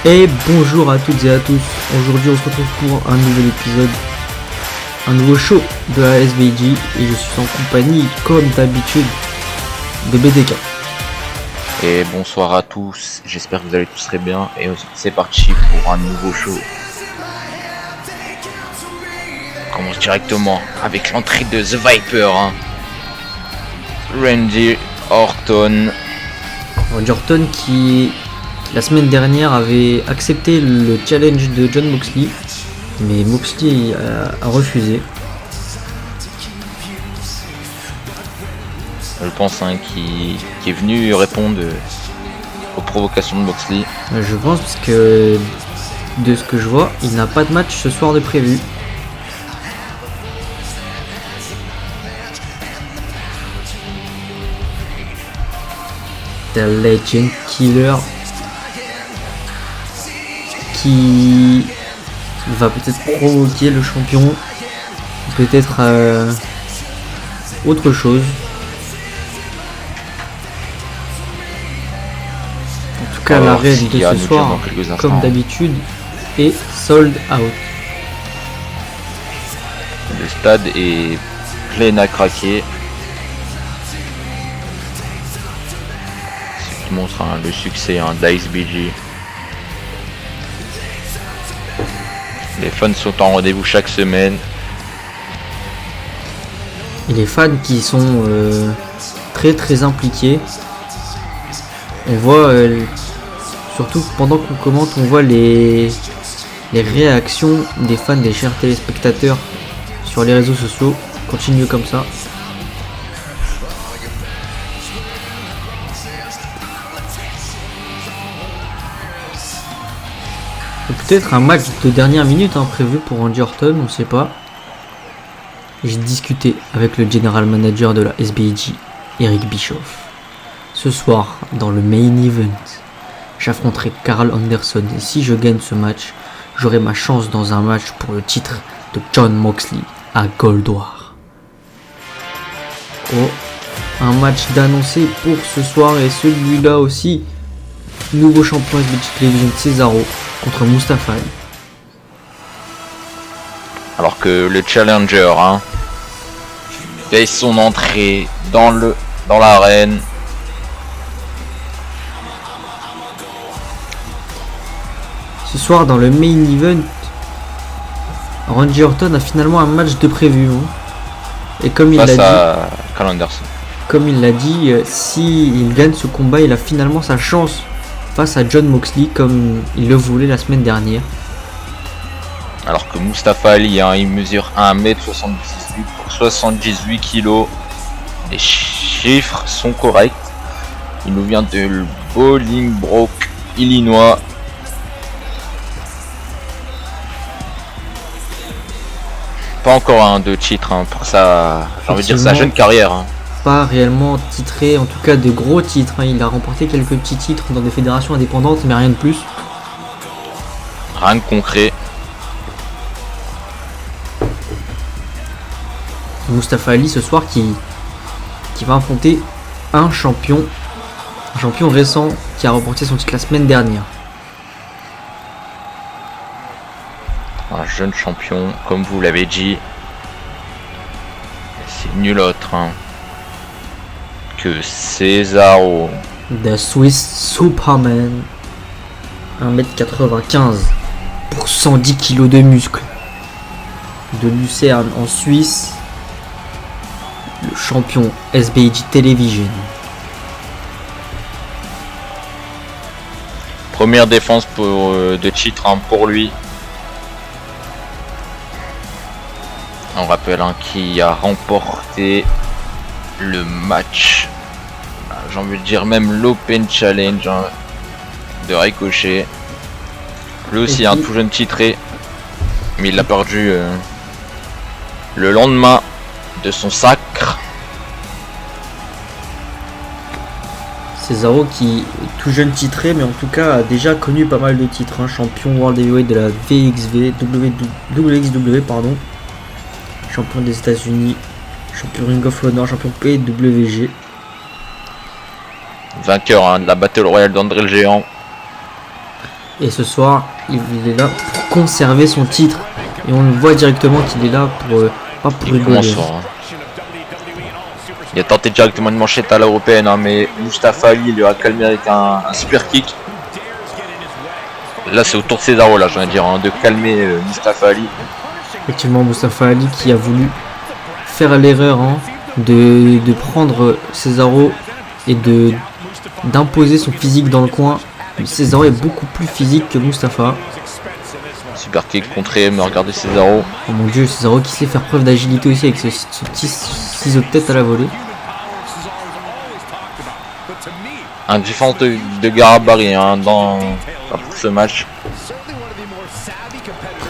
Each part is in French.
Et bonjour à toutes et à tous. Aujourd'hui on se retrouve pour un nouvel épisode, un nouveau show de la SBG et je suis en compagnie comme d'habitude de BDK. Et bonsoir à tous, j'espère que vous allez tous très bien et c'est parti pour un nouveau show. On commence directement avec l'entrée de The Viper, Randy Orton. Randy Orton qui la semaine dernière avait accepté le challenge de Jon Moxley, mais Moxley a refusé. Je pense qui est venu répondre aux provocations de Moxley. Je pense parce que de ce que je vois, il n'a pas de match ce soir de prévu. The Legend Killer qui va peut-être provoquer le champion, peut-être autre chose. En tout cas, la règle de ce soir, comme d'habitude, est sold out. Le stade est plein à craquer. Ce qui montre le succès d'ASBG. Les fans sont en rendez-vous chaque semaine. Et les fans qui sont très impliqués. On voit, surtout pendant qu'on commente, on voit les réactions des fans, des chers téléspectateurs sur les réseaux sociaux. Continue comme ça. Peut-être un match de dernière minute prévu pour Randy Orton, on ne sait pas. J'ai discuté avec le general manager de la SBG, Eric Bischoff. Ce soir, dans le main event, j'affronterai Karl Anderson et si je gagne ce match, j'aurai ma chance dans un match pour le titre de Jon Moxley à Gold War. Oh, un match d'annoncé pour ce soir et celui-là aussi. Nouveau champion SBG Television Cesaro contre Mustafa Ali. Alors que le challenger fait son entrée dans l'arène. Ce soir dans le main event, Randy Orton a finalement un match de prévu. Et comme il l'a dit, si il gagne ce combat, il a finalement sa chance face à Jon Moxley comme il le voulait la semaine dernière. Alors que Mustafa Ali, il mesure 1m78 pour 78 kg. Les chiffres sont corrects. Il nous vient de Bolingbrook, Illinois. Pas encore de titre pour sa, j'ai envie de dire, sa jeune carrière. Pas réellement titré, en tout cas de gros titres. Il a remporté quelques petits titres dans des fédérations indépendantes, mais rien de plus. Rien de concret. Mustafa Ali ce soir qui va affronter un champion récent qui a remporté son titre la semaine dernière. Un jeune champion, comme vous l'avez dit. C'est nul autre que Cesaro. The Swiss Superman. 1m95 pour 110 kg de muscles. De Lucerne en Suisse. Le champion SBG Television. Première défense de titre pour lui. On rappelle qui a remporté le match, j'ai envie de dire même l'Open Challenge de Ricochet. Lui aussi tout jeune titré, mais il l'a perdu le lendemain de son sacre. Cesaro qui est tout jeune titré, mais en tout cas a déjà connu pas mal de titres. Champion World Heavyweight de la VXW, WXW pardon. Champion des États-Unis, champion Ring of Honor, champion PWG. Vainqueur de la Battle Royale d'André le Géant. Et ce soir, il est là pour conserver son titre. Et on le voit directement qu'il est là pour pas pour rigoler. Il a tenté directement une manchette à l'européenne, hein, mais Mustafa Ali lui a calmé avec un super kick. Là, c'est au tour de Cesaro, là, j'ai envie de dire, hein, de calmer Mustafa Ali. Effectivement, Mustafa Ali qui a voulu faire l'erreur de prendre Cesaro et d'imposer son physique dans le coin. Cesaro est beaucoup plus physique que Mustafa. Super kick contré, mais regardez Cesaro. Oh mon dieu, Cesaro qui sait faire preuve d'agilité aussi avec ce petit ciseau de tête à la volée. Un défense de Garabari hein, pour ce match.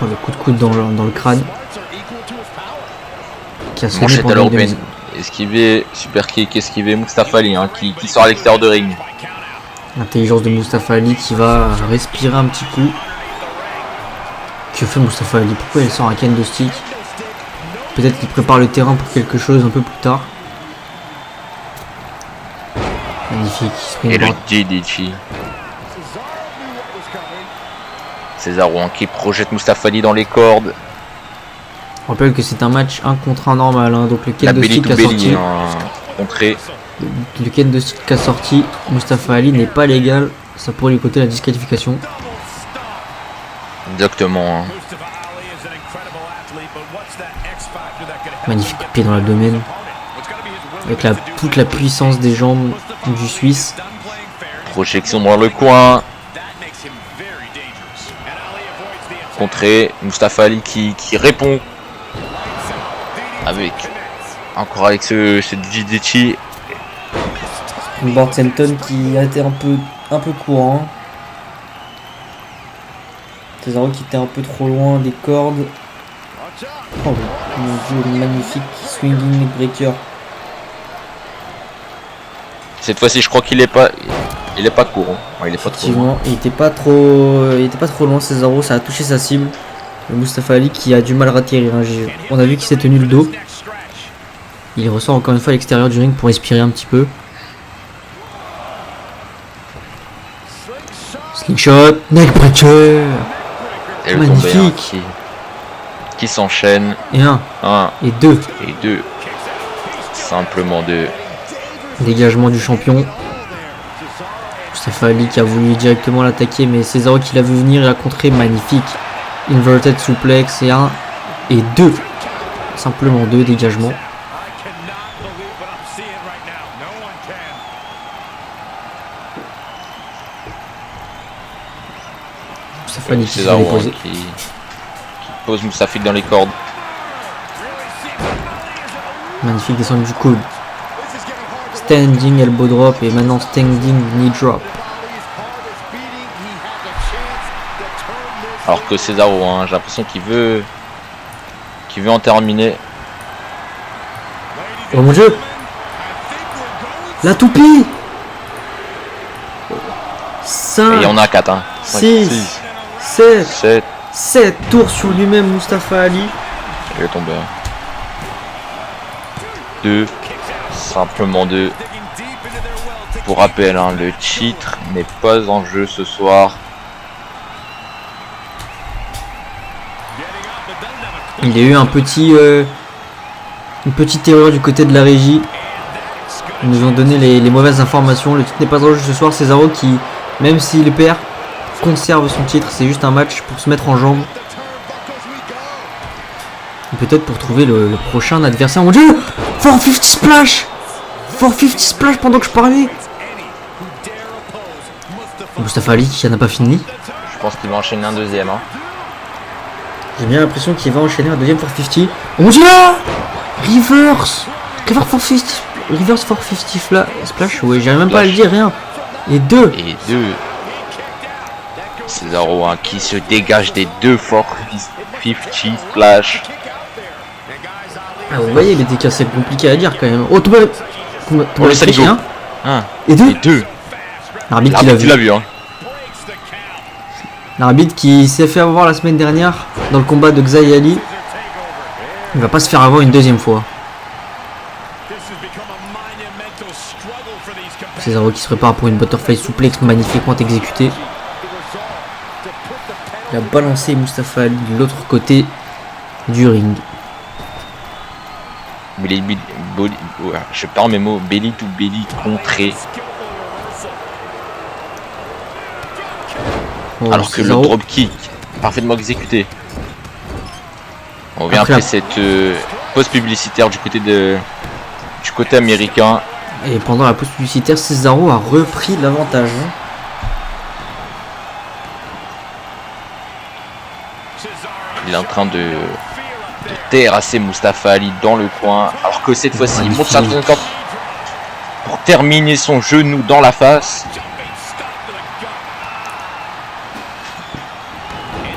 Oh, le coup de coude dans le crâne. Qui a Manchette à l'européenne. Esquivé, super kick, esquivé Mustafa Ali hein, qui sort à l'extérieur de ring. L'intelligence de Mustafa Ali qui va respirer un petit coup. Que fait Mustafa Ali? Pourquoi il sort un kendo stick? Peut-être qu'il prépare le terrain pour quelque chose un peu plus tard. Magnifique. Et le DDT. Cesaro hein, qui projette Mustafa Ali dans les cordes. Je rappelle que c'est un match 1 contre 1 normal. Hein, donc le kendo stick a sorti. Contré. Le kendo stick a sorti. Mustafa Ali n'est pas légal. Ça pourrait lui coûter la disqualification. Exactement. Hein. Magnifique coup de pied dans l'abdomen. Avec toute la puissance des jambes du Suisse. Projection dans le coin. Contré. Mustafa Ali qui répond. Encore avec ce DDT. Board Senton qui a été un peu courant. Cesaro qui était un peu trop loin des cordes. Oh mon dieu, magnifique swinging neckbreaker. Cette fois-ci, je crois qu'il est pas court. Hein. Ouais, il est pas trop loin. Il était pas trop loin. Cesaro, ça a touché sa cible. Le Mustafa Ali qui a du mal à ratterrir. Hein. On a vu qu'il s'est tenu le dos. Il ressort encore une fois à l'extérieur du ring pour respirer un petit peu. Slingshot, neckbreaker. Et le magnifique tombé, hein, qui s'enchaîne. Et un. Et deux. Simplement deux. Dégagement du champion. Mustafa Ali qui a voulu directement l'attaquer, mais Cesaro qui l'a vu venir, il a contré. Magnifique. Inverted suplex et 1 et 2. Simplement 2 dégagements. Mustafa Ali qui Cesaro qui pose Mustafa dans les cordes. Magnifique descente du coude. Standing elbow drop et maintenant standing knee drop. Alors que Cesaro, hein, j'ai l'impression qu'il veut en terminer. Oh mon dieu! La toupie! 5, et il y en a 4. Hein. 6, 7 tours sur lui-même, Mustafa Ali. Il est tombé. 2. Simplement 2. Pour rappel, hein, le titre n'est pas en jeu ce soir. Il y a eu une petite erreur du côté de la régie. Ils nous ont donné les mauvaises informations. Le titre n'est pas en jeu ce soir. Cesaro qui, même s'il perd, conserve son titre. C'est juste un match pour se mettre en jambe. Peut-être pour trouver le prochain adversaire. Mon dieu! 450 splash! 450 splash pendant que je parlais. Mustafa Ali qui n'a pas fini. Je pense qu'il va enchaîner un deuxième. Hein. J'ai bien l'impression qu'il va enchaîner un deuxième 450. Oh mon dieu! Reverse 450 splash. Ouais, j'arrive même pas à le dire, rien. Et 2. Cesaro hein, qui se dégage des 2 450 splash. Ah, vous voyez, les DK c'est compliqué à dire quand même. Oh, le Saligo. 1 et 2. L'arbitre qui l'a vu. Hein. L'arbitre qui s'est fait avoir la semaine dernière dans le combat de Xay Ali. Il va pas se faire avoir une deuxième fois. Cesaro qui se prépare pour une butterfly suplex magnifiquement exécutée. Il a balancé Mustafa Ali de l'autre côté du ring. Je perds mes mots. Belly to belly contré. Oh, Alors que le Cesaro. drop kick parfaitement exécuté. On revient après cette pause publicitaire du côté américain. Et pendant la pause publicitaire, Cesaro a repris l'avantage. Il est en train de terrasser Mustafa Ali dans le coin. Alors que cette fois-ci, il monte sa troisième corde pour terminer son genou dans la face.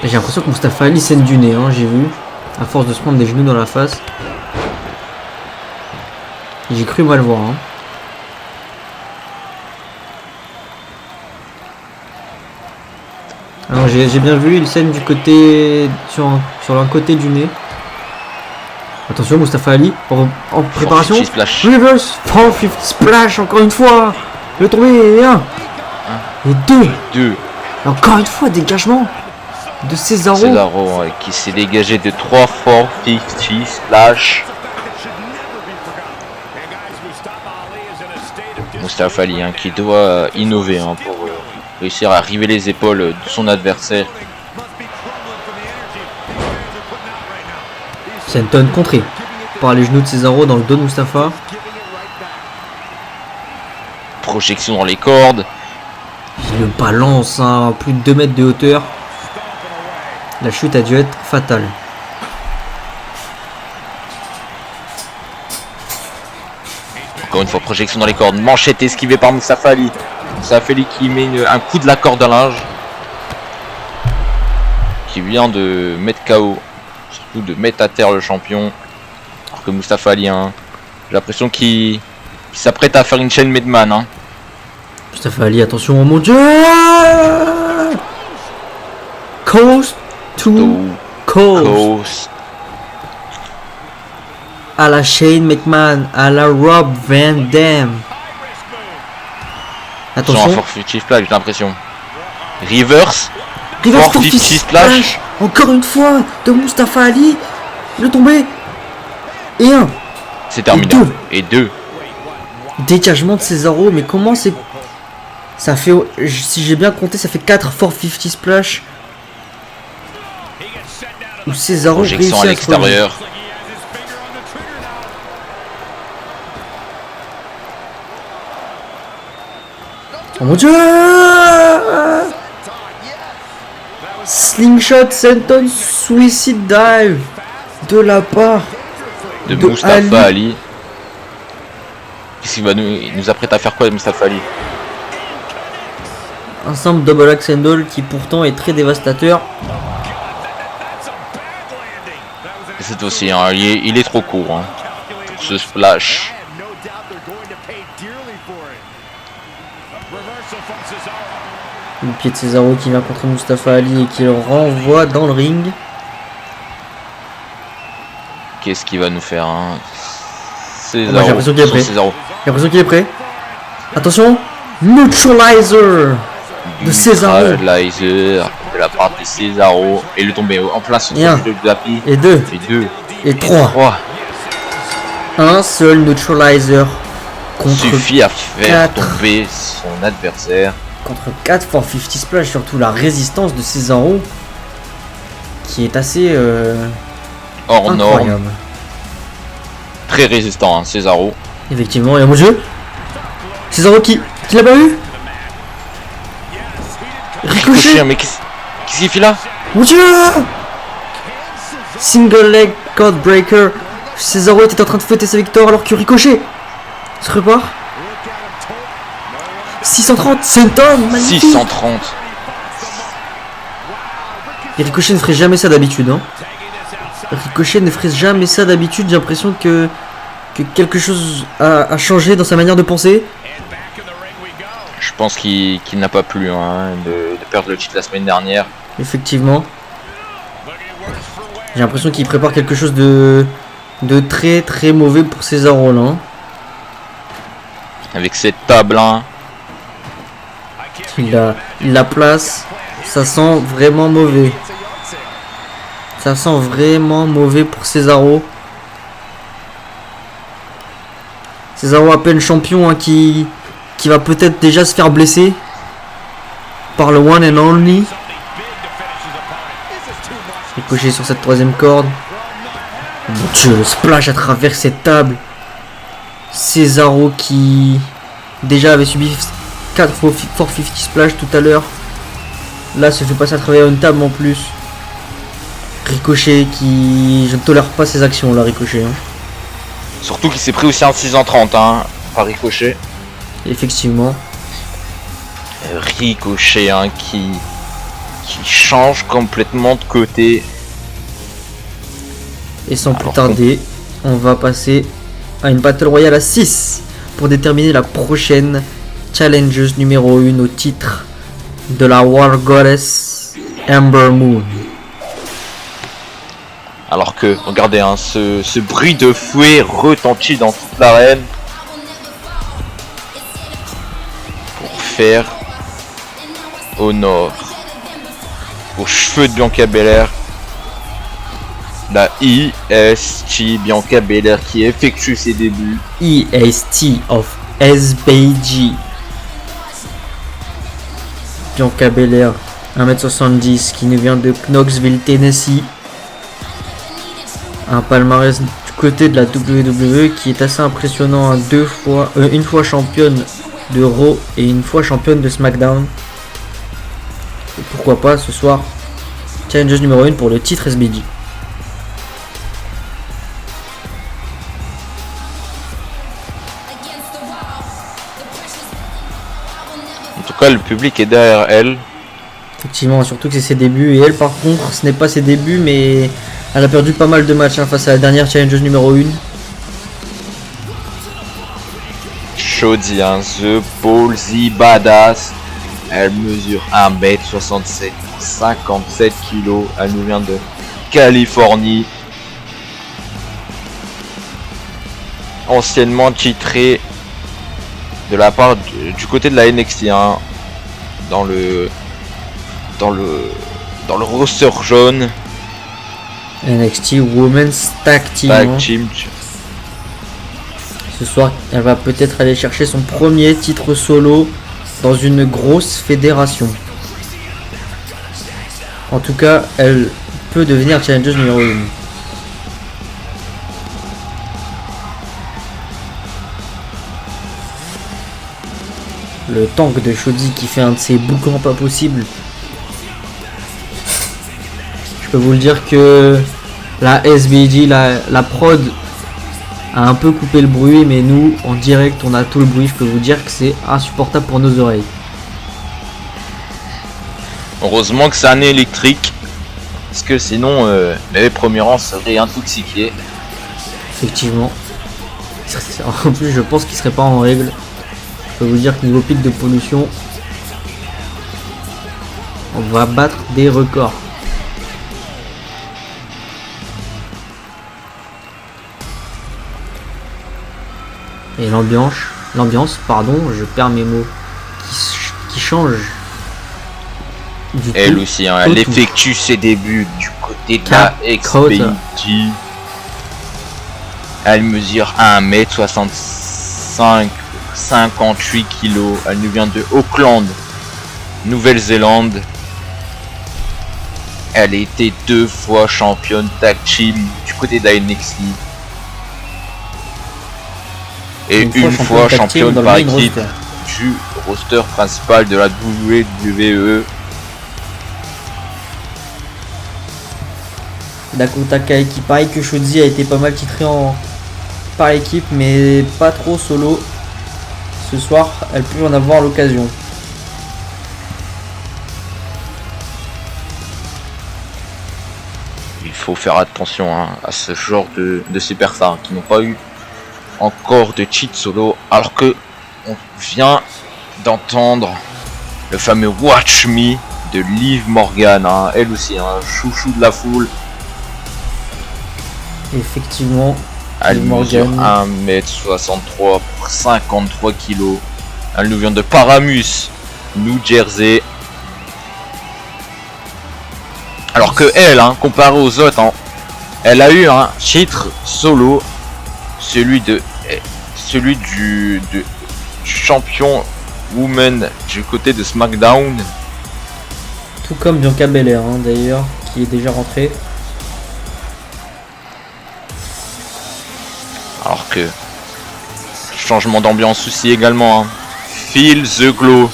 J'ai l'impression que Mustafa Ali saigne du nez, hein, j'ai vu. À force de se prendre des genoux dans la face. J'ai cru mal voir. Hein. Alors j'ai bien vu, il saigne du côté. Sur un côté du nez. Attention, Mustafa Ali en préparation. Reverse 450 splash, encore une fois. Le tombé et 1. Et 2. Encore une fois, dégagement de Cesaro. Cesaro qui s'est dégagé de 3 450 splash. Mustafa Ali qui doit innover pour réussir à arriver les épaules de son adversaire. Senton contré par les genoux de Cesaro dans le dos de Mustafa. Projection dans les cordes. Il le balance à plus de 2 mètres de hauteur. La chute a dû être fatale. Encore une fois, projection dans les cordes. Manchette esquivée par Mustafa Ali. Mustafa Ali qui met un coup de la corde à linge. Qui vient de mettre KO. Surtout de mettre à terre le champion. Alors que Mustafa Ali, j'ai l'impression qu'il s'apprête à faire une chaîne Medman. Hein. Mustafa Ali, attention, oh mon dieu! Coast to coast. À la Shane McMahon, à la Rob Van Dam. Attention. Un 450 splash, j'ai l'impression. Reverse 450 splash. Encore une fois de Mustafa Ali. Le tombé. Et 1. C'est terminé. Et 2. Dégagement de Cesaro, mais comment c'est. Ça fait. Si j'ai bien compté, ça fait 4 450 splash. Où Cesaro projection à l'extérieur. Oh mon dieu! Slingshot Senton Suicide Dive de la part de Mustafa Ali. Qu'est-ce qu'il va nous apprête à faire quoi de Mustafa Ali? Un simple double axe handle qui pourtant est très dévastateur. C'est aussi, il est trop court pour ce splash. Le pied de Cesaro qui vient contre Mustafa Ali et qui le renvoie dans le ring. Qu'est-ce qu'il va nous faire Cesaro. J'ai l'impression qu'il est prêt. J'ai l'impression qu'il est prêt. Attention, neutralizer de Cesaro. Neutralizer de la part de Cesaro. Et le tombé en place et 1. Et 2. Et 3. Un seul neutralizer suffit à faire tomber son adversaire. Contre 4 450 splash, surtout la résistance de Cesaro qui est assez hors incroyable. norme. Très résistant, Cesaro. Effectivement, et mon dieu, Cesaro qui l'a pas eu. Ricochet, mais qu'est-ce qu'il fait là? Mon dieu! Single leg codebreaker. Cesaro était en train de fêter sa victoire alors que Ricochet se repart. 630, Senton, magnifique. 630. Et Ricochet ne ferait jamais ça d'habitude. Ricochet ne ferait jamais ça d'habitude. J'ai l'impression que quelque chose a changé dans sa manière de penser. Je pense qu'il n'a pas plu de perdre le titre la semaine dernière. Effectivement. J'ai l'impression qu'il prépare quelque chose de très très mauvais pour Cesaro là. Avec cette table. Il la place. Ça sent vraiment mauvais. Ça sent vraiment mauvais pour Cesaro. Cesaro à peine champion, hein, qui va peut-être déjà se faire blesser par le one and only. Ricochet sur cette troisième corde. Mon Dieu, le splash à travers cette table. Cesaro qui déjà avait subi 4 450 splash tout à l'heure. Là, se fait passer à travers une table en plus. Ricochet qui... Je ne tolère pas ces actions là, Ricochet. Hein. Surtout qu'il s'est pris aussi un 630 hein, par Ricochet. Effectivement. Ricochet hein, qui change complètement de côté. Et sans plus tarder, on va passer à une Battle Royale à 6 pour déterminer la prochaine challengeuse numéro 1 au titre de la War Goddess Ember Moon. Alors que, regardez, hein, ce bruit de fouet retentit dans toute l'arène pour faire honneur aux cheveux de Bianca Belair. La EST Bianca Belair qui effectue ses débuts. EST of SBG. Bianca Belair, 1m70, qui nous vient de Knoxville, Tennessee. Un palmarès du côté de la WWE qui est assez impressionnant. Une fois championne de Raw et une fois championne de SmackDown. Et pourquoi pas ce soir, challengeuse numéro 1 pour le titre SBG. En tout cas, le public est derrière elle. Effectivement, surtout que c'est ses débuts. Et elle, par contre, ce n'est pas ses débuts, mais elle a perdu pas mal de matchs hein, face à la dernière challengeuse numéro 1. Shoddy, hein, The Ballsy Badass. Elle mesure 1m67, 57 kg. Elle nous vient de Californie. Anciennement titrée de la part du côté de la NXT hein, dans le roster jaune. NXT Women's Tag Team. Ce soir, elle va peut-être aller chercher son premier titre solo dans une grosse fédération. En tout cas, elle peut devenir challengeuse numéro 1. Le tank de Shoddy qui fait un de ses boucans pas possible. Je peux vous le dire que la SBG, la prod a un peu coupé le bruit, mais nous en direct on a tout le bruit. Je peux vous dire que c'est insupportable pour nos oreilles. Heureusement que c'est un électrique, parce que sinon les premiers rangs seraient intoxiqués. Effectivement. En plus je pense qu'il serait pas en règle. Je peux vous dire que niveau pic de pollution, on va battre des records. Et l'ambiance, pardon, je perds mes mots, qui change du Elle tout aussi, hein, elle effectue ses débuts du côté de la XBG. Elle mesure 1m65, 58 kg. Elle nous vient de Auckland, Nouvelle-Zélande. Elle a été 2 fois championne tag team du côté de la NXT. Et une fois championne par équipe du roster principal de la WWE. Dakota Kai qui, pareil que Shoddy, a été pas mal titré par équipe, mais pas trop solo. Ce soir, elle peut en avoir l'occasion. Il faut faire attention hein, à ce genre de superstars qui n'ont pas eu encore de cheat solo, alors que on vient d'entendre le fameux Watch Me de Liv Morgan, hein, elle aussi un chouchou de la foule. Effectivement, elle mesure 1m63 pour 53 kg. Elle nous vient de Paramus, New Jersey. Alors que elle, hein, comparée aux autres, hein, elle a eu un titre solo, celui du champion woman du côté de SmackDown. Tout comme Bianca Belair, hein, d'ailleurs, qui est déjà rentrée. Alors que changement d'ambiance aussi également. Hein. Feel the glow.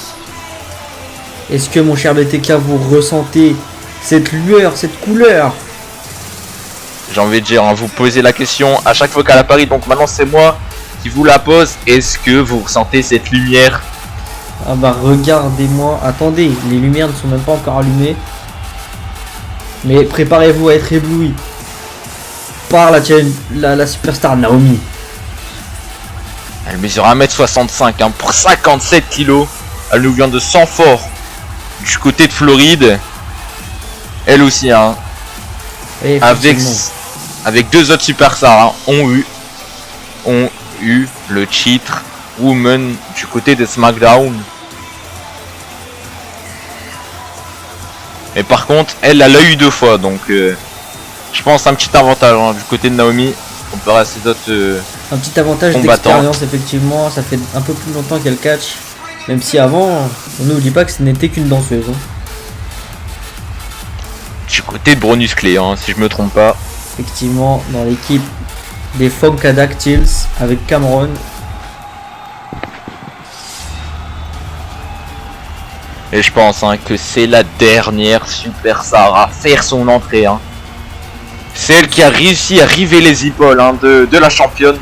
Est-ce que mon cher BTK, vous ressentez cette lueur, cette couleur? J'ai envie de dire, hein, vous posez la question à chaque fois qu'elle apparaît, donc maintenant c'est moi qui vous la pose. Est-ce que vous ressentez cette lumière? Ah bah regardez-moi, attendez, les lumières ne sont même pas encore allumées. Mais préparez-vous à être ébloui par la superstar Naomi. Elle mesure 1m65 hein, pour 57 kg. Elle nous vient de Sanford, du côté de Floride. Elle aussi, hein, avec deux autres superstars, hein, ont eu le titre Woman du côté de SmackDown. Mais par contre, elle l'a eu 2 fois, donc je pense un petit avantage hein, du côté de Naomi comparé à ses autres un petit avantage d'expérience, effectivement. Ça fait un peu plus longtemps qu'elle catch, même si avant, on n'oublie pas que ce n'était qu'une danseuse. Hein. Du côté de Bronus Clay, hein, si je me trompe pas. Effectivement, dans l'équipe des Funkadactyls avec Cameron. Et je pense hein, que c'est la dernière superstar à faire son entrée. Hein. Celle qui a réussi à river les épaules hein, de la championne.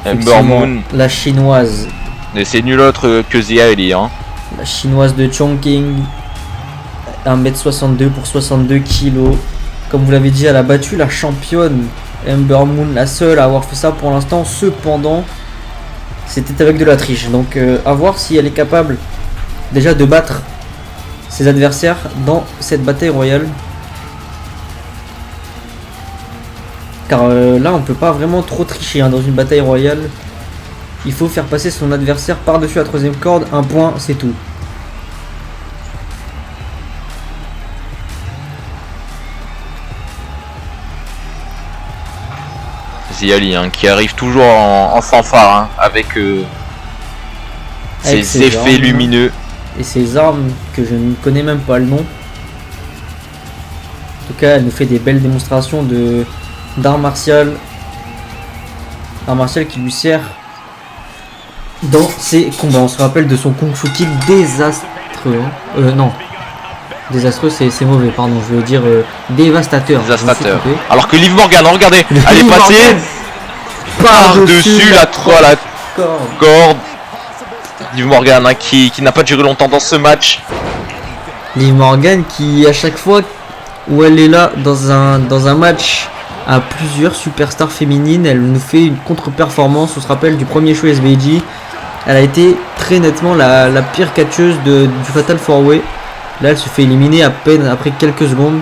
Ember Moon. La chinoise. Et c'est nul autre que Zia Eli. Hein. La chinoise de Chongqing. 1m62 pour 62 kg. Comme vous l'avez dit, elle a battu la championne Ember Moon, la seule à avoir fait ça pour l'instant. Cependant, c'était avec de la triche. Donc à voir si elle est capable déjà de battre ses adversaires dans cette bataille royale. Car là on peut pas vraiment trop tricher hein, dans une bataille royale. Il faut faire passer son adversaire par-dessus la troisième corde. Un point, c'est tout. Zia Li hein, qui arrive toujours en fanfare hein, avec ses effets armes, lumineux. Et ses armes que je ne connais même pas le nom. En tout cas, elle nous fait des belles démonstrations d'art martial. Art martial qui lui sert dans ses combats. On se rappelle de son Kung Fu Kick désastreux. Non. Désastreux, c'est mauvais, pardon. Je veux dire dévastateur. Dévastateur. Alors que Liv Morgan, regardez, elle est passée par-dessus la corde. Liv Morgan hein, qui n'a pas duré longtemps dans ce match. Liv Morgan qui, à chaque fois où elle est là dans un match à plusieurs superstars féminines, elle nous fait une contre-performance. On se rappelle du premier show SBG. Elle a été très nettement la pire catcheuse du Fatal 4-Way. Là, elle se fait éliminer à peine après quelques secondes.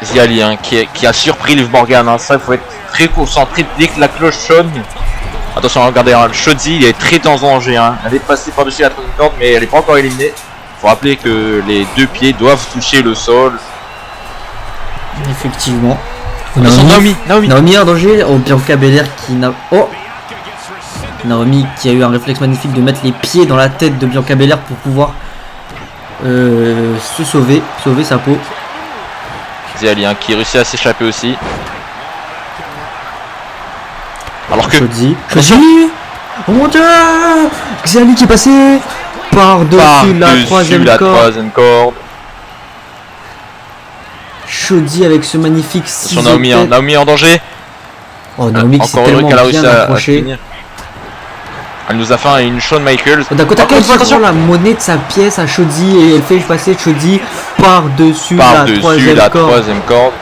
Zia Li hein, qui a surpris Liv Morgan. Hein. Ça, il faut être très concentré dès que la cloche sonne. Attention, regardez, hein, le Shotzi, il est très en danger. Hein. Elle est passée par-dessus la troisième corde, mais elle n'est pas encore éliminée. Il faut rappeler que les deux pieds doivent toucher le sol. Effectivement. Naomi en danger. Oh, Bianca Belair qui n'a... Oh, Naomi qui a eu un réflexe magnifique de mettre les pieds dans la tête de Bianca Belair pour pouvoir se sauver sa peau. Zia Li hein, qui réussit à s'échapper aussi. Alors que... Shotzi. Oh mon dieu, Xia Li qui est passé par-dessus la troisième corde. Shotzi avec ce magnifique ciseau. Naomi en danger. Oh, Naomi qui s'est tellement bien accroché. Elle nous a fait une Shawn Michaels. D'un côté, attention, la monnaie de sa pièce à Shotzi et elle fait passer Shotzi par-dessus la troisième corde.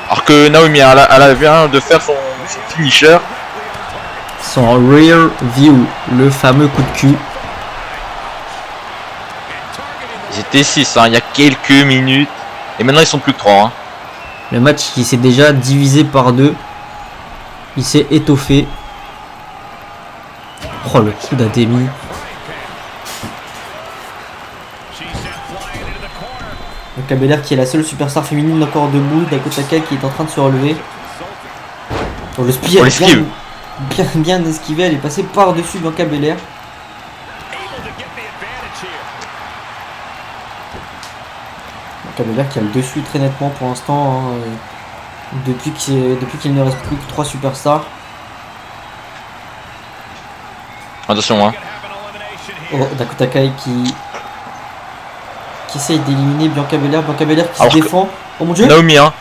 Alors que Naomi, elle vient de faire son finisher. Son rear view, le fameux coup de cul. Ils étaient 6 hein, il y a quelques minutes. Et maintenant ils sont plus que 3. Hein. Le match qui s'est déjà divisé par 2. Il s'est étoffé. Oh, le coup d'Ademi. Bianca Belair qui est la seule superstar féminine encore debout. Dakota Kai qui est en train de se relever. Bon, le spear bien esquivé, elle est passée par-dessus Bianca Belair. Bianca Belair qui a le dessus très nettement pour l'instant. Hein, depuis qu'il ne reste plus que 3 superstars. Attention, hein. Oh, Dakota Kai qui essaye d'éliminer Bianca Belair. Bianca Belair qui Alors se défend. Oh mon dieu! Naomi, hein.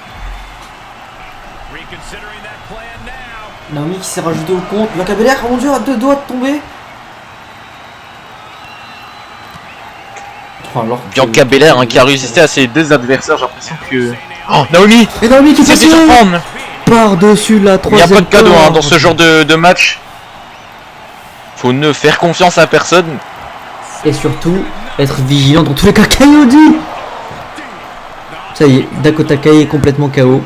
Naomi qui s'est rajouté au compte. Bianca Belair, oh mon dieu, à 2 doigts de tomber. Oh, alors que... Bianca Belair, hein, qui a résisté à ses 2 adversaires. J'ai l'impression que. Oh, Naomi! Et Naomi qui s'est fait fait surprendre! Par-dessus la Il n'y a troisième. pas de cadeau hein, dans ce genre de match. Faut ne faire confiance à personne. Et surtout, être vigilant dans tous les cas. KO. Ça y est, Dakota Kai est complètement KO.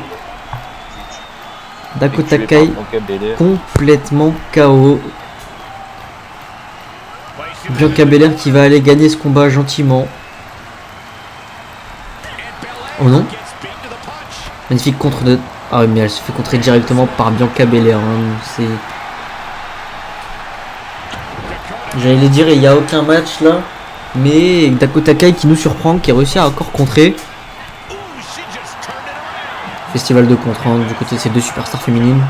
Dakota Kai complètement KO. Bianca Belair qui va aller gagner ce combat gentiment. Oh non. Magnifique contre de... Ah oui, mais elle se fait contrer directement par Bianca Belair. Hein. C'est... J'allais dire, il n'y a aucun match là. Mais Dakota Kai qui nous surprend, qui a réussi à encore contrer. Festival de contre hein, du côté de ces 2 superstars féminines.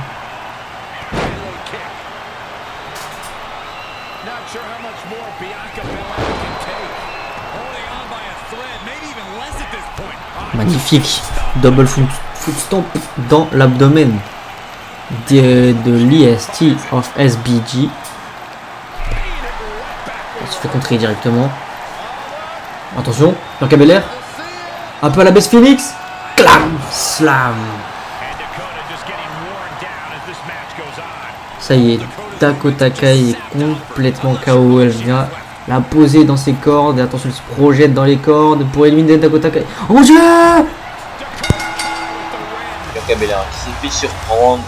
Magnifique double foot stomp dans l'abdomen de l'IST of SBG. On se fait contrer directement. Attention, Bianca Belair. Un peu à la Beth Phoenix. Clam, slam. Ça y est, Dakota Kai est complètement KO. Elle vient la poser dans ses cordes. Et attention, elle se projette dans les cordes pour éliminer Dakota Kai. Oh mon dieu! Bianca Belair qui s'est fait surprendre.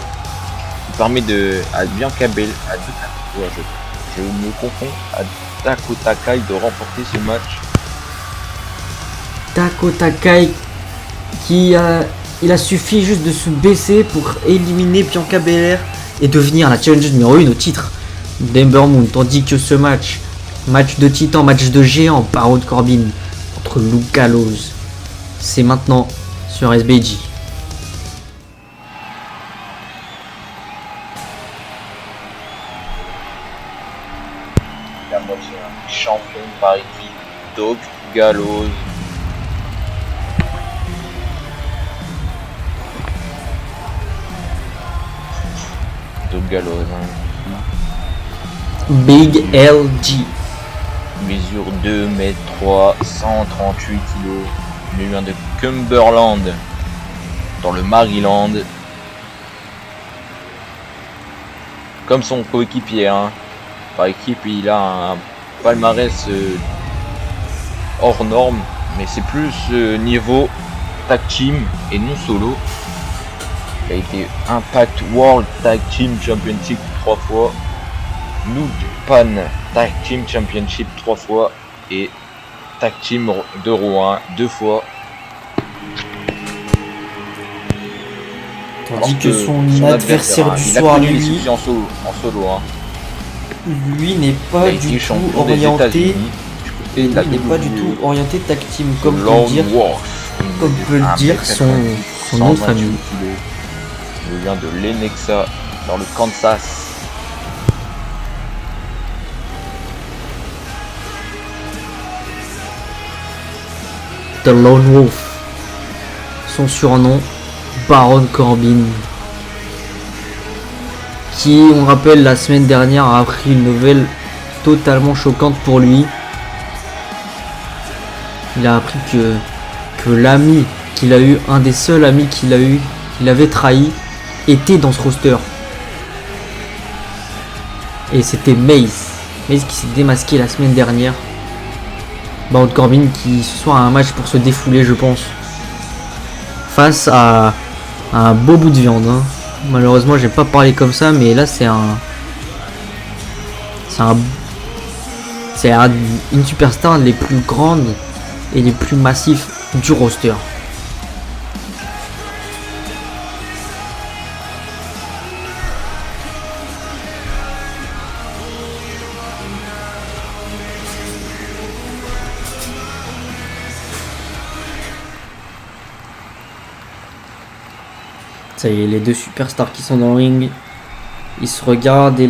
Qui permet à Bianca Belair, je me confonds, à Dakota Kai de remporter ce match. Dakota Kai il a suffi juste de se baisser pour éliminer Bianca Belair et devenir la challenger numéro 1 au titre d'Ember Moon. Tandis que ce match de titan, match de géant, Baron Corbin contre Luke Gallows, c'est maintenant sur SBG. La moitié champion par équipe, Doug Gallows. Doug Gallows. Hein. Big LG. Mesure 2 m 3, 138 kg. Il vient de Cumberland, dans le Maryland. Comme son coéquipier, hein. Par équipe, il a un palmarès hors norme, mais c'est plus niveau tag team et non solo. Il a été Impact World Tag Team Championship 3 fois, New Japan Tag Team Championship 3 fois et Tag Team de Raw 1 2 fois. Tandis que son adversaire du soir, lui, en solo hein. Lui n'est pas du tout orienté. Il n'est pas du tout orienté tag team, comme peut le dire son nom de famille. Il vient de Lenexa, dans le Kansas. The Lone Wolf. Son surnom, Baron Corbin. Qui, on rappelle, la semaine dernière a appris une nouvelle totalement choquante pour lui. Il a appris que l'ami qu'il a eu, un des seuls amis qu'il a eu, qu'il avait trahi, était dans ce roster. Et c'était Mace. Mace qui s'est démasqué la semaine dernière. Baron Corbin qui ce soir a un match pour se défouler, je pense. Face à un beau bout de viande. Hein. Malheureusement, j'ai pas parlé comme ça, mais là c'est une superstar les plus grandes et les plus massifs du roster. Ça y est, les deux superstars qui sont dans le ring, ils se regardent et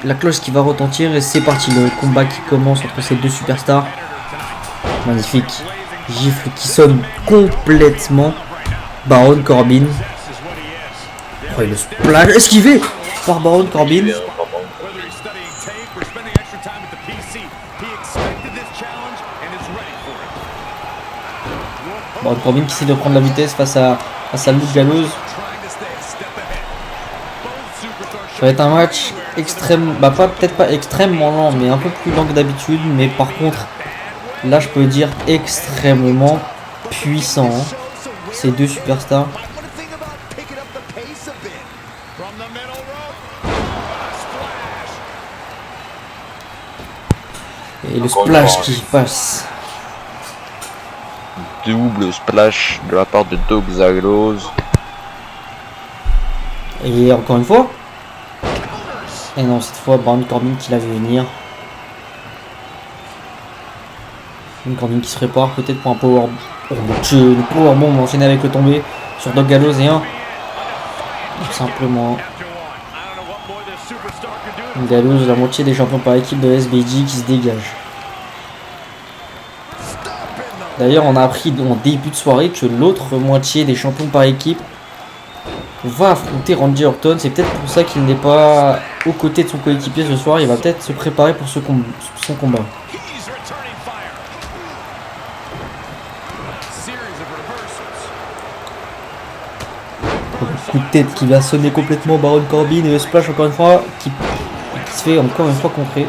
la cloche qui va retentir et c'est parti, le combat qui commence entre ces deux superstars. Magnifique gifle qui sonne complètement. Baron Corbin. Oh, et le splash esquivé par Baron Corbin. Baron Corbin qui essaie de prendre la vitesse face à Luke Gallows. Ça va être un match extrême, bah peut-être pas extrêmement lent, mais un peu plus lent que d'habitude. Mais par contre, là je peux dire extrêmement puissant. Hein. Ces deux superstars. Et le splash qui passe. Double splash de la part de Doug Gallows. Et encore une fois. Et non, cette fois, Baron Corbin qui l'a vu venir. Baron Corbin qui se prépare peut-être pour un power. Oh mon dieu, le powerbomb enchaîné avec le tombé sur Doug Gallows et un. Tout simplement. Gallows, la moitié des champions par équipe de SBG qui se dégage. D'ailleurs, on a appris en début de soirée que l'autre moitié des champions par équipe va affronter Randy Orton. C'est peut-être pour ça qu'il n'est pas aux côtés de son coéquipier ce soir. Il va peut-être se préparer pour son combat. Coup de tête qui va sonner complètement Baron Corbin et le splash encore une fois qui se fait encore une fois contrer.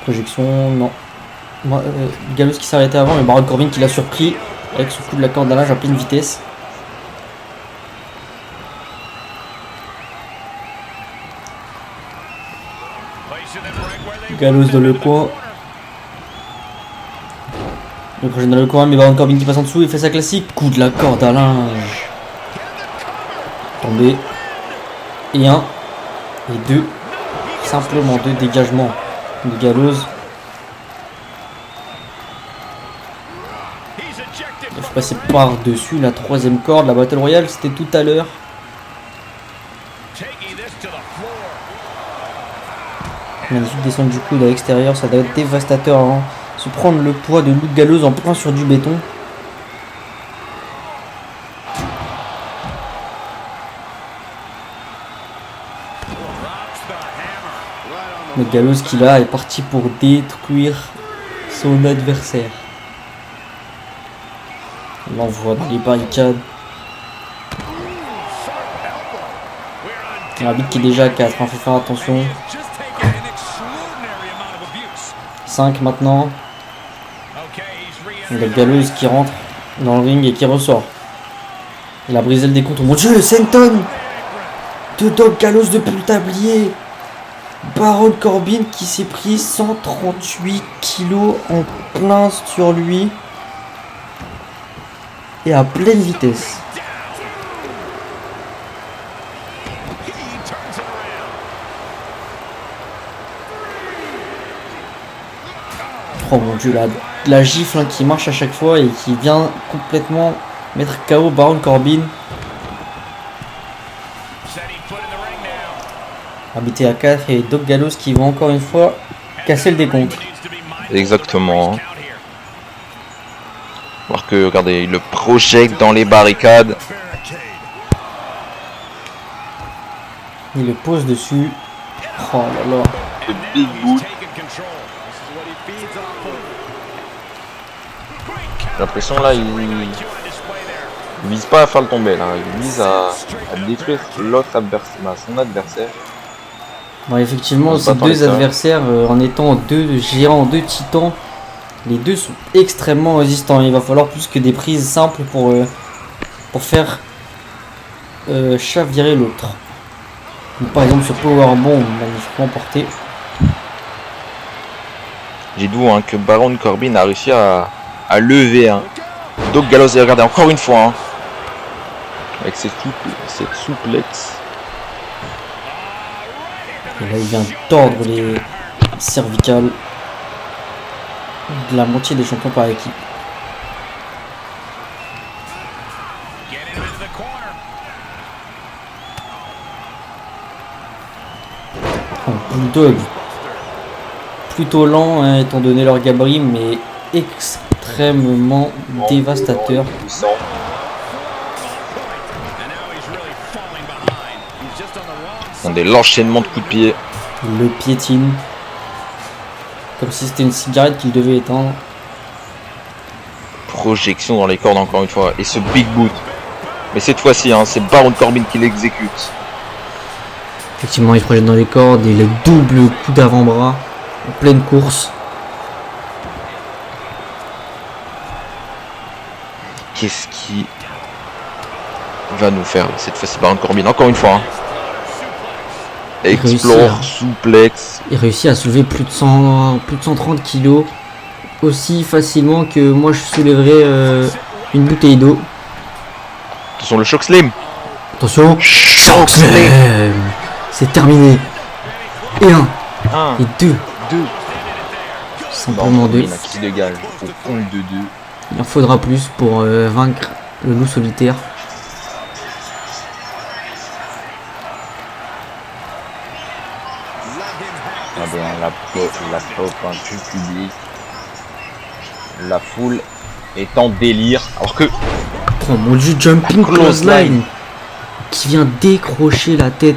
Projection, non. Gallows qui s'est arrêté avant, mais Baron Corbin qui l'a surpris avec son coup de la corde à linge à pleine vitesse. Gallows dans le coin. Le prochain dans le coin, mais Baron Corbin qui passe en dessous et fait sa classique. Coup de la corde à linge. Tombé. Et un. Et deux. Simplement deux dégagements de Gallows. Je suis passé par-dessus la troisième corde. La Battle Royale, c'était tout à l'heure. Magnifique descente du coude à l'extérieur. Ça doit être dévastateur. Hein. Se prendre le poids de Luke Gallows en plein sur du béton. Le Gallows qui là est parti pour détruire son adversaire. On l'envoie dans les barricades. L'arbitre qui est déjà à 4, il faut faire attention. 5 maintenant. Le Gallows qui rentre dans le ring et qui ressort. Il a brisé le décompte. Oh mon dieu, le senton de Doug Gallows depuis le tablier. Baron Corbin qui s'est pris 138 kilos en plein sur lui. Et à pleine vitesse. Oh mon dieu, la gifle hein, qui marche à chaque fois et qui vient complètement mettre KO Baron Corbin. Arbitré à 4 et Doug Gallows qui va encore une fois casser le décompte. Exactement. Voir que, regardez, il le projette dans les barricades. Il le pose dessus. Oh là là. Le big boot. J'ai l'impression là, il vise pas à faire le tomber là. Il vise à détruire l'autre adversaire, son adversaire. Bon, effectivement, ces deux adversaires, en étant deux géants, deux titans, les deux sont extrêmement résistants. Il va falloir plus que des prises simples pour faire chavirer l'autre. Par exemple, ce powerbomb magnifiquement porté. Dites-vous hein, que Baron Corbin a réussi à lever Doug Gallows. Et regardez encore une fois avec cette souplesse. Et là, il vient tordre les cervicales de la moitié des champions par équipe. Bulldog, plutôt lent hein, étant donné leur gabarit, mais extrêmement dévastateur. Regardez l'enchaînement de coups de pied. Il le piétine comme si c'était une cigarette qu'il devait éteindre. Projection dans les cordes encore une fois. Et ce big boot. Mais cette fois-ci, c'est Baron Corbin qui l'exécute. Effectivement, il projette dans les cordes et le double coup d'avant-bras en pleine course. Qu'est-ce qui va nous faire cette fois-ci Baron Corbin? Encore une fois. Explore, souplex. Il réussit à soulever plus de 130 kilos aussi facilement que moi je soulèverais une bouteille d'eau. Attention le choc slam. Attention, choc slam. C'est terminé. Et un. Et deux. Simplement deux. Qui se dégage au compte de 2. Il en faudra plus pour vaincre le loup solitaire. La pop du public. La foule est en délire. Alors que. Oh mon dieu, jumping clothesline qui vient décrocher la tête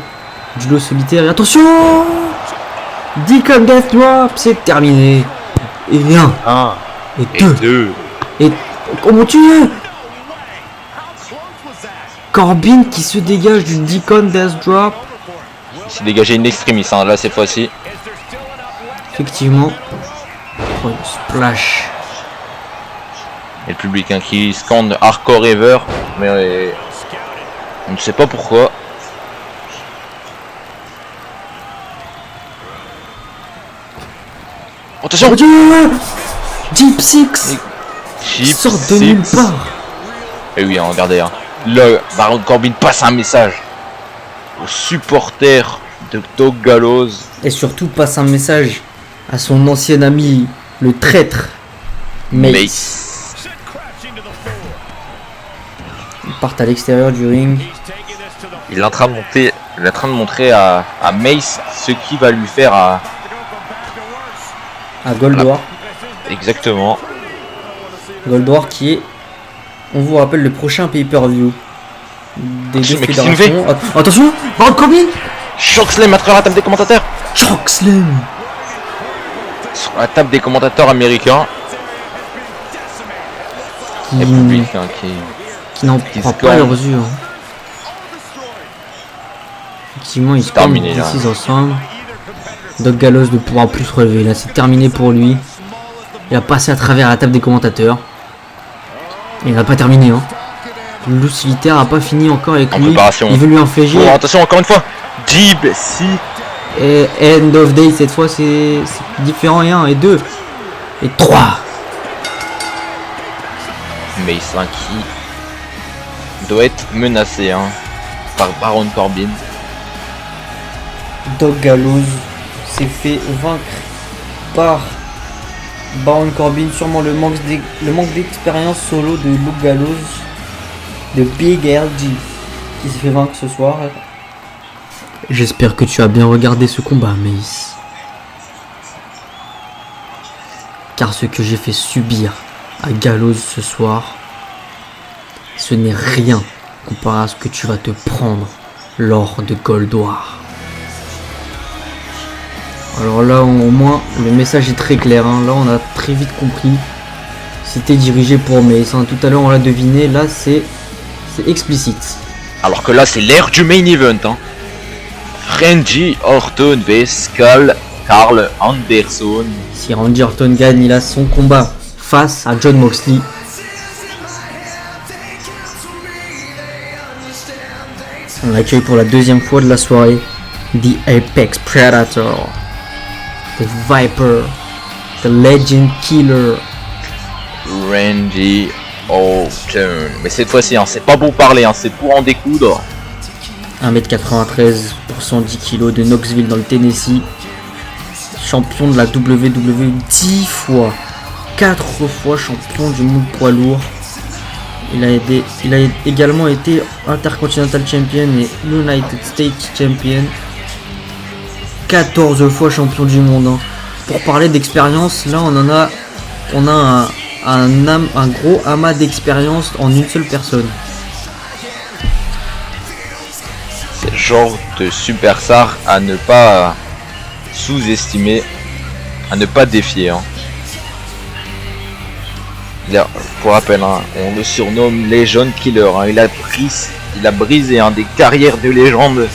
du loup solitaire. Et attention, Deacon Death Drop, c'est terminé. Et un. Et deux. Et oh mon dieu, Corbin qui se dégage du Deacon Death Drop. Il s'est dégagé une extremis là cette fois-ci. Effectivement. Oh, splash. Et le public qui scande Hardcore Ever. Mais on ne sait pas pourquoi. Attention! Oh Dieu! Deep Six! Qui sort de nulle part. Et oui, regardez. Le Baron Corbin passe un message aux supporters de Doug Gallows. Et surtout passe un message à son ancien ami, le traître Mace. Ils partent à l'extérieur du ring. Il est en train de montrer à Mace ce qu'il va lui faire à Goldberg. Exactement. Goldberg qui est, on vous rappelle, le prochain pay-per-view des deux fédérations. Attention, Baron Corbin. Choc slam à travers la table des commentateurs. Choc slam sur la table des commentateurs américains. Et public qui n'en prend pas leurs yeux. Effectivement, ils se terminent ici ensemble. Doug Gallows ne pourra plus se relever. Là, c'est terminé pour lui. Il a passé à travers la table des commentateurs. Et il n'a pas terminé. Le loup solitaire n'a pas fini encore avec lui. Il veut lui infliger. Oh, attention, encore une fois. Deep Six. Et End of Day, cette fois, c'est différent. Et 1, et 2, et 3. Mace qui doit être menacé par Baron Corbin. Doug Gallows s'est fait vaincre par Baron Corbin. Sûrement le manque d'expérience solo de Luke Gallows, de Big LG, qui s'est fait vaincre ce soir. J'espère que tu as bien regardé ce combat, Mace. Car ce que j'ai fait subir à Gallows ce soir, ce n'est rien comparé à ce que tu vas te prendre lors de Gold War. Alors là, au moins, le message est très clair. Là, on a très vite compris. C'était dirigé pour Mace. Tout à l'heure, on l'a deviné. Là, c'est explicite. Alors que là, c'est l'ère du main event. Randy Orton vs Carl Anderson. Si Randy Orton gagne, il a son combat face à Jon Moxley. On accueille pour la deuxième fois de la soirée The Apex Predator, The Viper, The Legend Killer. Randy Orton. Mais cette fois-ci, hein, c'est pas pour parler, hein, c'est pour en découdre. 1m93 pour 110 kg de Knoxville dans le Tennessee. Champion de la WWE 10 fois. 4 fois champion du monde poids lourd. Il a également été Intercontinental Champion et United States Champion. 14 fois champion du monde. Hein. Pour parler d'expérience, là on a un gros amas d'expérience en une seule personne. C'est le genre de superstar à ne pas sous-estimer, à ne pas défier. Hein. Pour rappel, hein, on le surnomme Legend Killer. Hein. Il a brisé hein, des carrières de légende.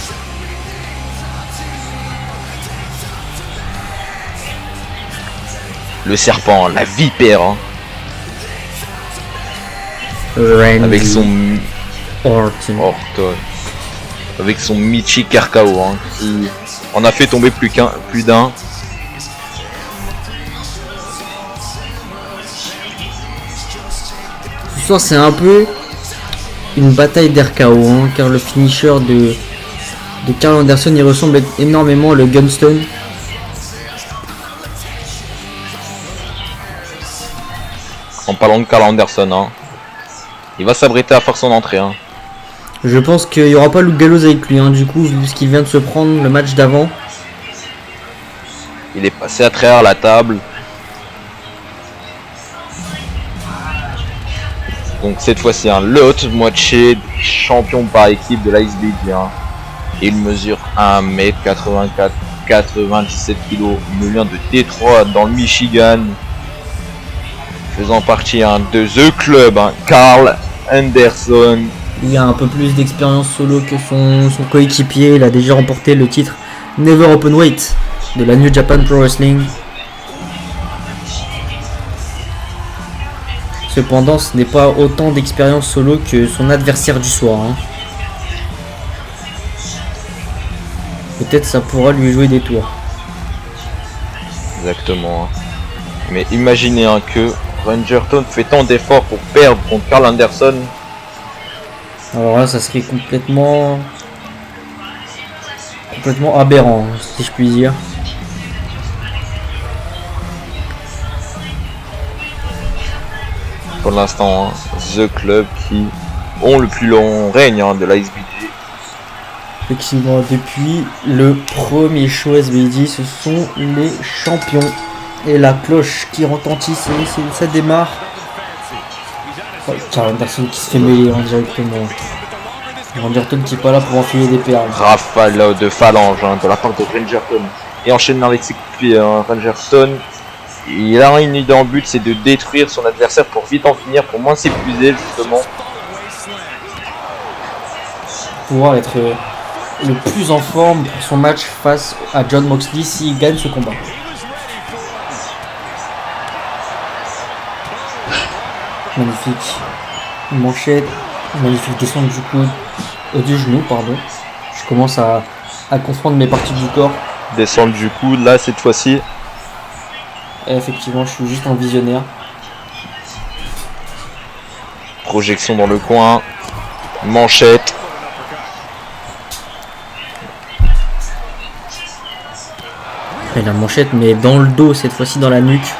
Le serpent, la vipère. Hein. Avec son Orton. Avec son Michi Carcao, hein, qui en a fait tomber plus d'un. Ce soir c'est un peu une bataille d'RKO, hein, car le finisher de Karl Anderson il ressemble énormément au Gunstone. En parlant de Karl Anderson, hein, il va s'abriter à faire son entrée. Hein. Je pense qu'il n'y aura pas Luke Gallows avec lui, hein, du coup, vu ce qu'il vient de se prendre le match d'avant. Il est passé à travers la table. Donc cette fois-ci, hein, le hot moitié champion par équipe de la SBG. Hein. Il mesure 1m84, 97 kg. Il vient de Détroit dans le Michigan. Faisant partie hein, de The Club, hein, Karl Anderson. Il a un peu plus d'expérience solo que son coéquipier. Il a déjà remporté le titre Never Openweight de la New Japan Pro Wrestling. Cependant, ce n'est pas autant d'expérience solo que son adversaire du soir. Hein. Peut-être ça pourra lui jouer des tours. Exactement. Mais imaginez hein, que Randy Orton fait tant d'efforts pour perdre contre Karl Anderson. Alors là, ça serait complètement aberrant, si je puis dire. Pour l'instant, hein, The Club qui ont le plus long règne hein, de la SBG. Effectivement, depuis le premier show SBG, ce sont les champions. Et la cloche qui retentit, ça démarre. Oh, Karl Anderson qui se fait mêler hein, directement. Randy Orton qui est pas là pour enfiler des perles. Rafale de phalange hein, de la part de Randy Orton. Et enchaîne avec ses coups hein, Randy Orton. Il a une idée en but, c'est de détruire son adversaire pour vite en finir, pour moins s'épuiser justement. Pouvoir être le plus en forme pour son match face à Jon Moxley s'il gagne ce combat. Magnifique manchette, magnifique descente du coude, du genou pardon. Je commence à confondre mes parties du corps. Descente du coude là cette fois-ci. Et effectivement je suis juste un visionnaire. Projection dans le coin. Manchette. Et la manchette mais dans le dos cette fois-ci dans la nuque.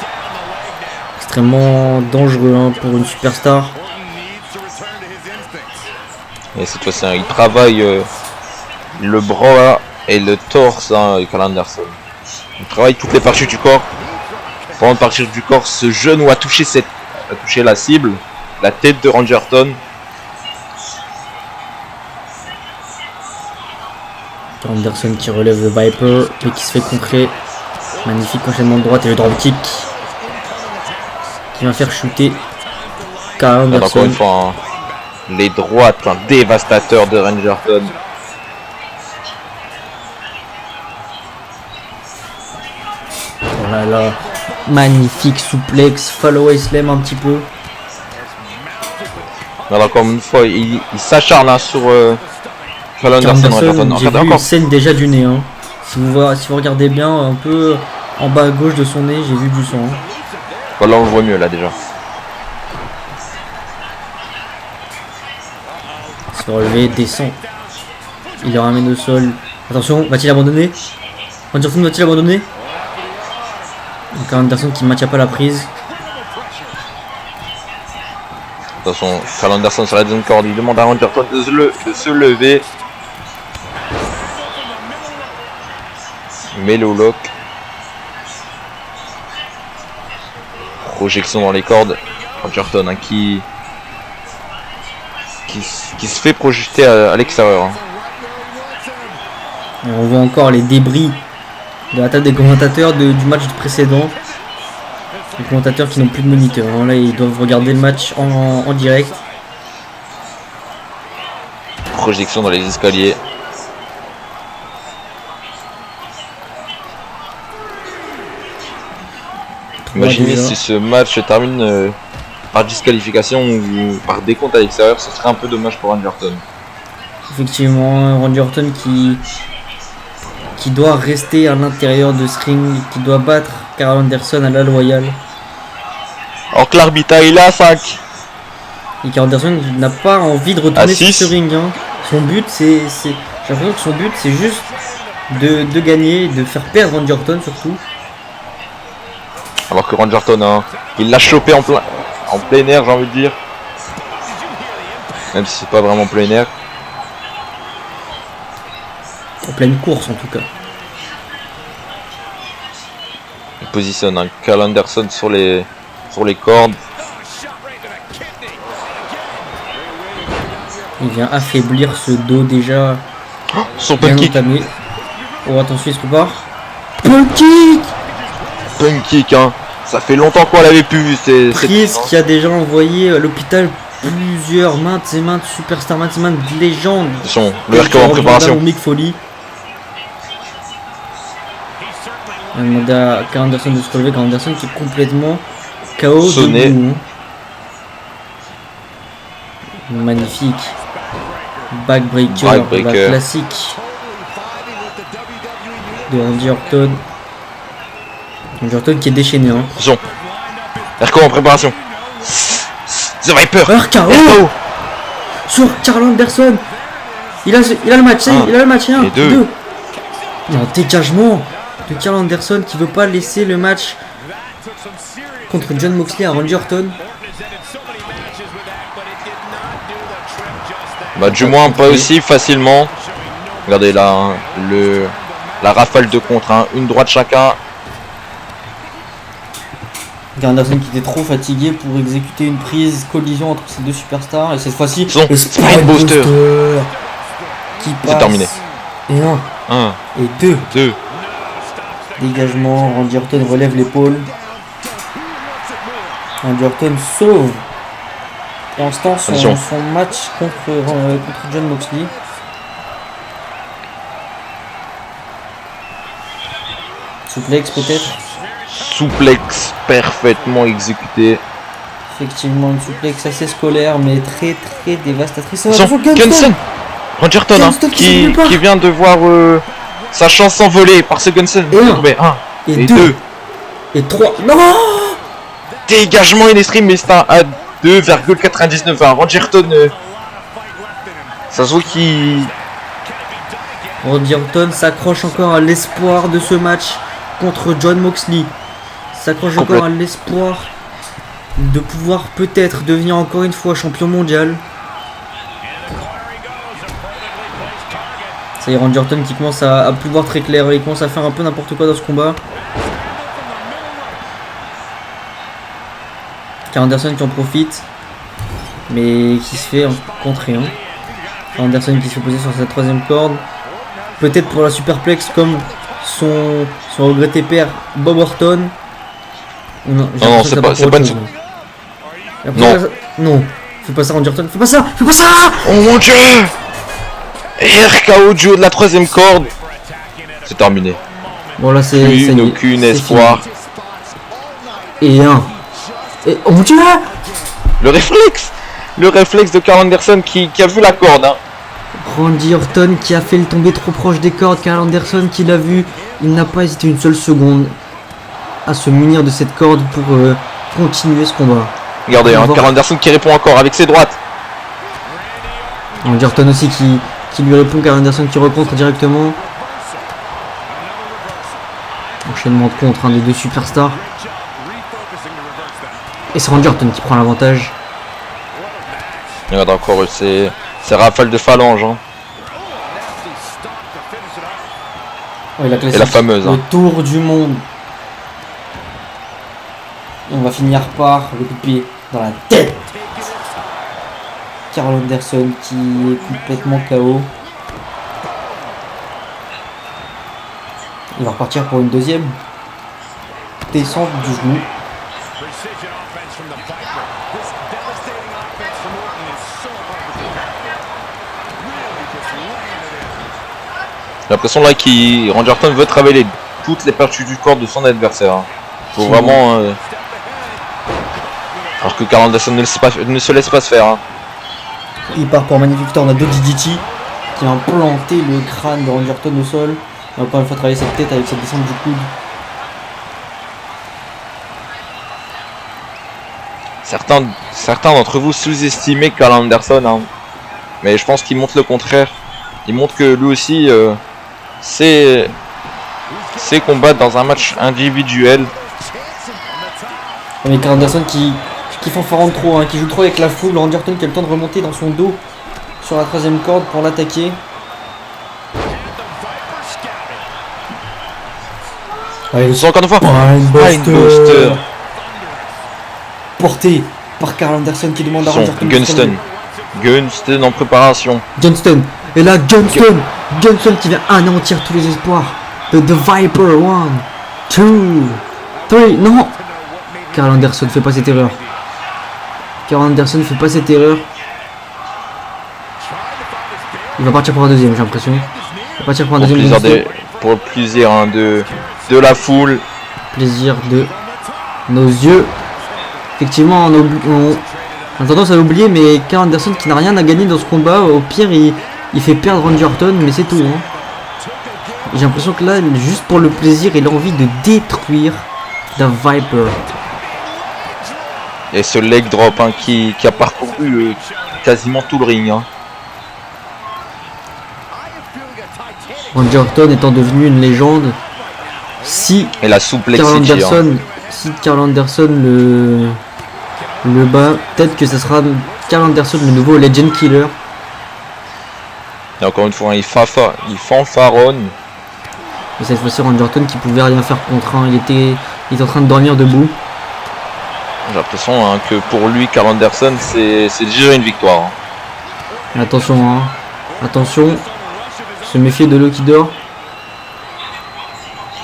Extrêmement dangereux hein, pour une superstar. Et cette fois-ci, hein, il travaille le bras et le torse hein, Karl Anderson. Il travaille toutes les parties du corps. Pour une partie du corps, ce genou a touché la cible, la tête de Randy Orton. Anderson qui relève le Viper et qui se fait concret. Magnifique enchaînement de droite et le dropkick qui va faire shooter Karl Anderson. Encore une fois, hein, les droites hein, dévastateurs de Randy Orton. Oh là là, magnifique souplex, follow slam un petit peu. Alors encore une fois, il s'acharne hein, sur Karl Anderson. Anderson. J'ai vu une scène déjà du nez. Hein. Si vous regardez bien un peu En bas à gauche de son nez, j'ai vu du sang. Bon, là on le voit mieux là déjà. Il se fait relever, descend. Il le ramène au sol. Attention, va-t-il abandonner? Anderson va-t-il abandonner? Donc Anderson qui ne maintient pas la prise. Attention, Karl Anderson sur la deuxième corde, il demande à Anderson de se lever. Mellow lock. Projection dans les cordes. Anderson hein, qui se fait projeter à l'extérieur. Hein. Et on voit encore les débris de la table des commentateurs du match précédent. Les commentateurs qui n'ont plus de moniteur. Hein. Là, ils doivent regarder le match en direct. Projection dans les escaliers. Imaginez si ce match se termine par disqualification ou par décompte à l'extérieur, ce serait un peu dommage pour Randy Orton. Effectivement, Randy Orton qui doit rester à l'intérieur de ce ring, qui doit battre Karl Anderson à la loyale. Alors que l'arbitre il est à 5. Et Karl Anderson n'a pas envie de retourner sur ce ring. Hein. Son but, j'ai l'impression que son but, c'est juste de gagner, de faire perdre Randy Orton surtout. Alors que Randy Orton, hein, il l'a chopé en plein air, j'ai envie de dire. Même si c'est pas vraiment plein air. En pleine course en tout cas. Il positionne un Karl Anderson sur les cordes. Il vient affaiblir ce dos déjà Son bien punt kick. entamé. Oh attention, il se prépare. Punt kick. Punt kick, hein. Ça fait longtemps qu'on l'avait plus vu. Prise qui a déjà envoyé à l'hôpital plusieurs maintes superstars, maintes légendes. Attention, le RKO en préparation. Mick Foley. On a demandé à Karl Anderson de se relever. Karl Anderson qui est complètement KO. Sonné. Debout, hein. Magnifique. Backbreaker, la classique de Randy Orton. Randy Orton qui est déchaîné. Hein. Attention. RKO en préparation. The Viper. RKO sur Karl Anderson. Il a le match. Il a le match. 1, et 2. Il y a un dégagement de Karl Anderson qui veut pas laisser le match contre Jon Moxley à Randy Orton. Bah du moins pas aussi facilement. Regardez là, hein, la rafale de contre, hein, une droite chacun. Karl Anderson qui était trop fatigué pour exécuter une prise collision entre ces deux superstars et cette fois-ci le Spinebuster qui passe. C'est terminé. Et 1 et 2. Dégagement, Randy Orton relève l'épaule. Randy Orton sauve pour l'instant son match contre Jon Moxley. Souplex peut-être. Souplex parfaitement exécuté. Effectivement une souplex assez scolaire mais très dévastatrice. Gunston Randy Orton hein, qui vient de voir sa chance s'envoler par ce Gunston. Et 1 et 2 et 3. Non. Dégagement in-stream mais c'est un à 2,99. Randy Orton ça se voit qu'il... Randy Orton s'accroche encore à l'espoir de ce match contre Jon Moxley. S'accroche encore à l'espoir de pouvoir peut-être devenir encore une fois champion mondial. Ça y est, Randy Orton qui commence à plus voir très clair. Il commence à faire un peu n'importe quoi dans ce combat. Karl Anderson qui en profite, mais qui se fait contrer. Karl Anderson qui se fait poser sur sa troisième corde. Peut-être pour la superplex comme son regretté père Bob Orton. Non, c'est pas une... Non, fais pas ça Randy Orton, fais pas ça. Oh mon dieu. RKO du haut de la troisième corde. C'est terminé. Bon là c'est aucun espoir. Et 1. Et oh mon dieu. Le réflexe de Karl Anderson qui a vu la corde. Hein. Randy Orton qui a fait le tomber trop proche des cordes. Karl Anderson qui l'a vu. Il n'a pas hésité une seule seconde. à se munir de cette corde pour continuer ce combat. Regardez, hein, Karl Anderson qui répond encore avec ses droites. Randy Orton aussi qui lui répond, Karl Anderson qui recontre directement. Enchaînement de contre des deux superstars. Et c'est Randy Orton qui prend l'avantage. Regarde encore, c'est rafale de phalange. Hein. Ouais, et la fameuse. Le hein. tour du monde. Et on va finir par le coup de pied dans la tête. Karl Anderson qui est complètement KO. Il va repartir pour une deuxième descente du genou. J'ai l'impression là qu'il Randy Orton veut travailler toutes les parties du corps de son adversaire. Hein. Faut vraiment. Alors que Karl Anderson ne se laisse pas se faire. Hein. Il part pour un magnifique tour. On a deux DDT qui a implanté le crâne de Randy Orton au sol. Et encore une fois travailler cette tête avec cette descente du coude. Certains d'entre vous sous-estimaient Karl Anderson. Hein. Mais je pense qu'il montre le contraire. Il montre que lui aussi sait combattre dans un match individuel. Mais Karl Anderson qui fanfaronne trop, hein, qui joue trop avec la foule. Randy Orton qui a le temps de remonter dans son dos sur la troisième corde pour l'attaquer. Allez, encore une fois. Buster. Porté par Karl Anderson qui demande à Randy Orton. Gunston en préparation. Gunston. Et là, Gunston qui vient anéantir tous les espoirs de The Viper. 1, 2, 3. Non. Karl Anderson fait pas cette erreur. Il va partir pour un deuxième, j'ai l'impression. Il va partir pour un deuxième. Pour le plaisir hein, de la foule. Plaisir de nos yeux. Effectivement, on a tendance à l'oublier, mais Karl Anderson qui n'a rien à gagner dans ce combat. Au pire, il fait perdre Randy Orton, mais c'est tout. Hein. J'ai l'impression que là, juste pour le plaisir, il a envie de détruire The Viper. Et ce leg drop hein, qui a parcouru quasiment tout le ring. Hein. Randy Orton étant devenu une légende. Et la souplexity. Si Karl Anderson le bat, peut-être que ce sera Karl Anderson le nouveau Legend Killer. Et encore une fois, il fanfaronne. Et cette fois-ci, Randy Orton qui pouvait rien faire contre un. Il était en train de dormir debout. J'ai l'impression hein, que pour lui, Karl Anderson, c'est déjà une victoire. Hein. Attention, se méfier de l'eau qui dort.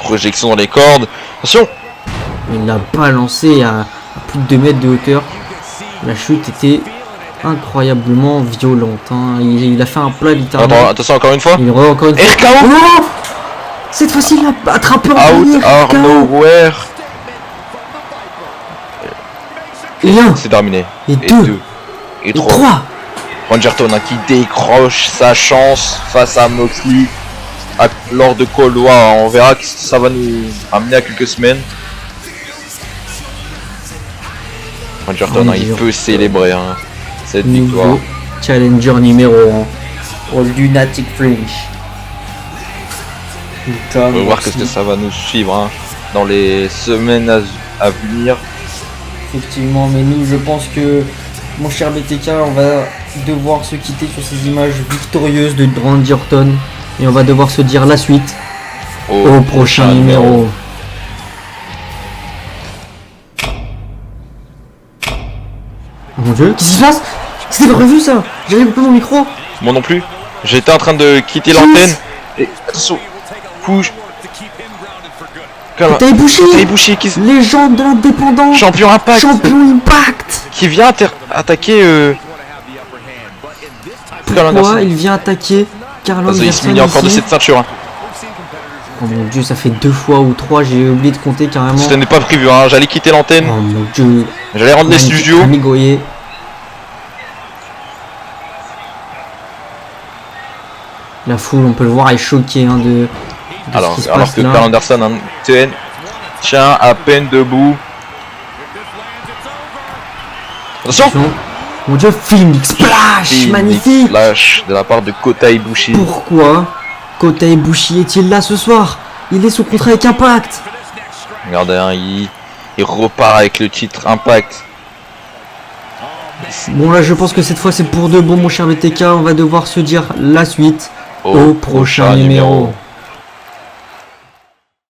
Projection dans les cordes. Attention. Il l'a balancé à plus de 2 mètres de hauteur. La chute était incroyablement violente. Hein. Il a fait un plat littéralement. Attention, encore une fois. Encore une fois. RKO. Oh, cette fois-ci, il a attrapé Out of nowhere. Et 1. C'est terminé. Et 2. Et 3. Randy Orton qui décroche sa chance face à Moxley lors de Cold War. On verra que ça va nous amener à quelques semaines. Randy Orton, il peut célébrer hein, cette victoire. Challenger numéro 1 au Lunatic Fringe. On va voir qu'est-ce que ça va nous suivre hein, dans les semaines à venir. Effectivement, mais nous, je pense que, mon cher BTK, on va devoir se quitter sur ces images victorieuses de Randy Orton. Et on va devoir se dire la suite au prochain numéro. Oh mon dieu, qu'est-ce qui se passe? C'était pas prévu ça. J'avais coupé mon micro. Moi non plus. J'étais en train de quitter l'antenne. Et attention, couche. T'as Ibushi, légende de l'indépendance, champion Impact, qui vient attaquer. Pourquoi il vient attaquer Karl Anderson? Il se met encore de cette ceinture. Hein. Oh mon dieu, ça fait 2 fois ou 3, j'ai oublié de compter carrément. Ce n'est pas prévu, hein. J'allais quitter l'antenne. Oh mon dieu. J'allais rendre les studios. La foule, on peut le voir, est choquée hein, de alors que Karl Anderson tient à peine debout. Attention. Mon dieu, Phoenix Splash, Phoenix magnifique. Splash de la part de Kota Ibushi. Pourquoi Kota Ibushi est-il là ce soir? Il est sous contrat avec Impact. Regardez, hein, il repart avec le titre Impact. Bon là je pense que cette fois c'est pour de bon mon cher BTK. On va devoir se dire la suite au prochain numéro.